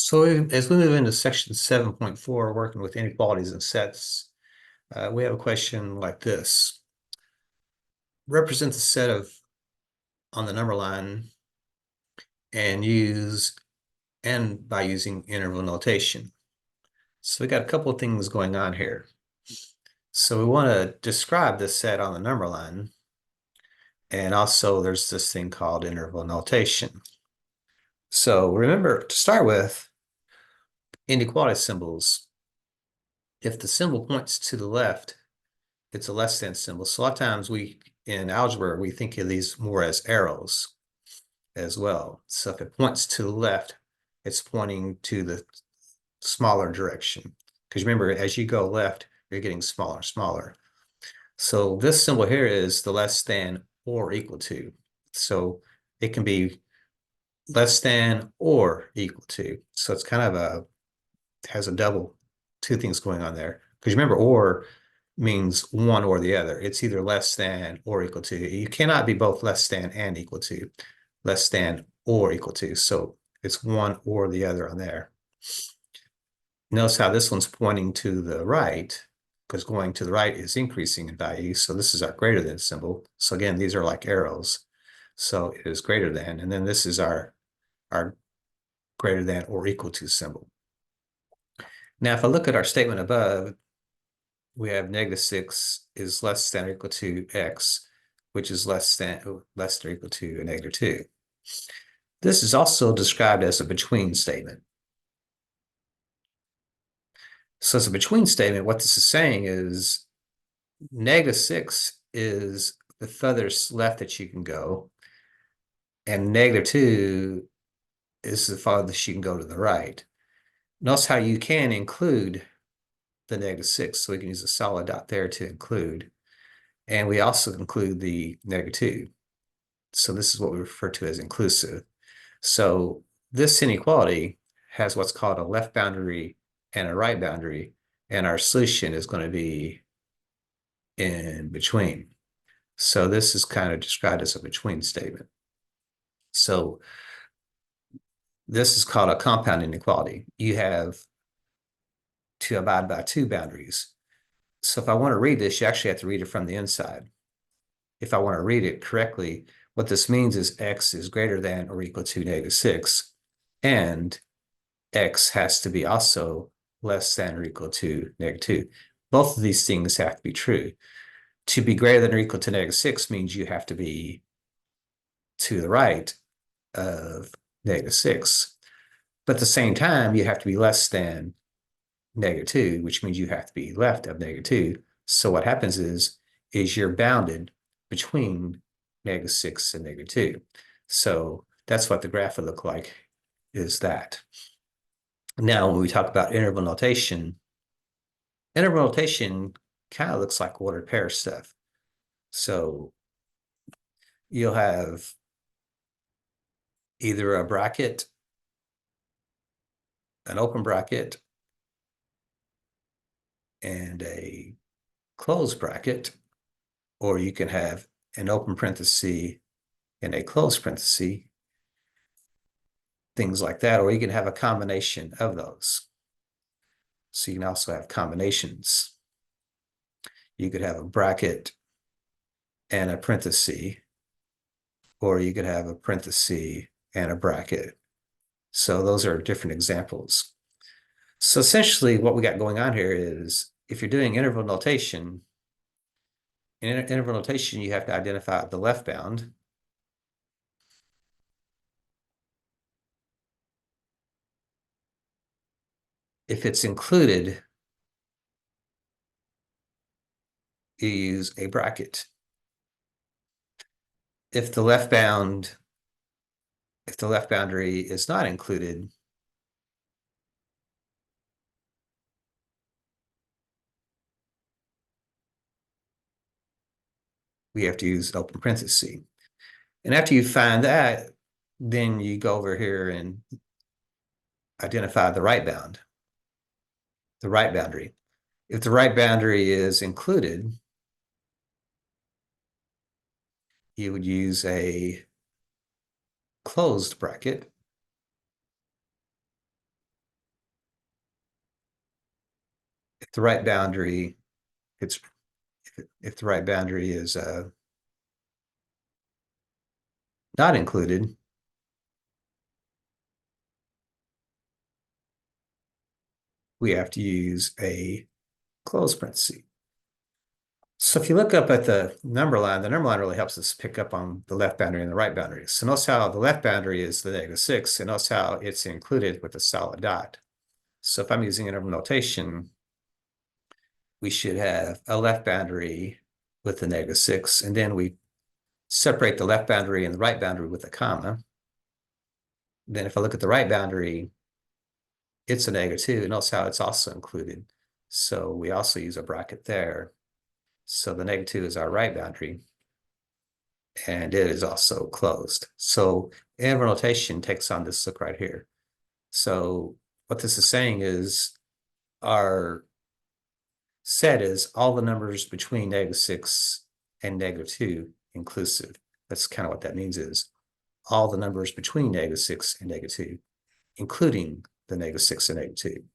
So as we move into section 7.4, working with inequalities and sets, we have a question like this. Represent the set of on the number line and by using interval notation. So we got a couple of things going on here. So we want to describe this set on the number line. And also there's this thing called interval notation. So remember, to start with, inequality symbols, if the symbol points to the left, it's a less than symbol. So a lot of times in algebra, we think of these more as arrows as well. So if it points to the left, it's pointing to the smaller direction. Because remember, as you go left, you're getting smaller and smaller. So this symbol here is the less than or equal to. So it can be less than or equal to. So it's kind of has a double, two things going on there. Because remember, or means one or the other. It's either less than or equal to. You cannot be both less than and equal to, less than or equal to. So it's one or the other on there. Notice how this one's pointing to the right, because going to the right is increasing in value. So this is our greater than symbol. So again, these are like arrows. So it is greater than, and then this is our greater than or equal to symbol. Now, if I look at our statement above, we have -6 is less than or equal to x, which is less than or equal to a -2. This is also described as a between statement. So as a between statement, what this is saying is -6 is the furthest left that you can go, and -2 is the farthest you can go to the right. Notice how you can include the -6, so we can use a solid dot there to include. And we also include the -2. So this is what we refer to as inclusive. So this inequality has what's called a left boundary and a right boundary, and our solution is going to be in between. So this is kind of described as a between statement. So this is called a compound inequality. You have to abide by two boundaries. So if I want to read this, you actually have to read it from the inside. If I want to read it correctly, what this means is x is greater than or equal to -6, and x has to be also less than or equal to -2. Both of these things have to be true. To be greater than or equal to -6 means you have to be to the right of -6. But at the same time, you have to be less than -2, which means you have to be left of -2. So what happens is you're bounded between -6 and -2. So that's what the graph would look like, is that. Now, when we talk about interval notation kind of looks like ordered pair stuff. So you'll have either a bracket, an open bracket, and a closed bracket, or you can have an open parenthesis and a closed parenthesis, things like that, or you can have a combination of those. So you can also have combinations. You could have a bracket and a parenthesis, or you could have a parenthesis and a bracket. So those are different examples. So essentially what we got going on here is if you're doing interval notation, in interval notation, you have to identify the left bound. If it's included, you use a bracket. If the left boundary is not included, we have to use an open parenthesis. And after you find that, then you go over here and identify the right bound, the right boundary. If the right boundary is included, you would use a closed bracket. the right boundary, if the right boundary is not included, we have to use a close parenthesis. So if you look up at the number line really helps us pick up on the left boundary and the right boundary. So notice how the left boundary is the -6, and notice how it's included with a solid dot. So if I'm using interval notation, we should have a left boundary with the -6, and then we separate the left boundary and the right boundary with a comma. Then if I look at the right boundary, it's a -2, and notice how it's also included. So we also use a bracket there. So the -2 is our right boundary, and it is also closed. So interval notation takes on this look right here. So what this is saying is our set is all the numbers between -6 and -2 inclusive. That's kind of what that means, is all the numbers between -6 and -2, including the -6 and -2.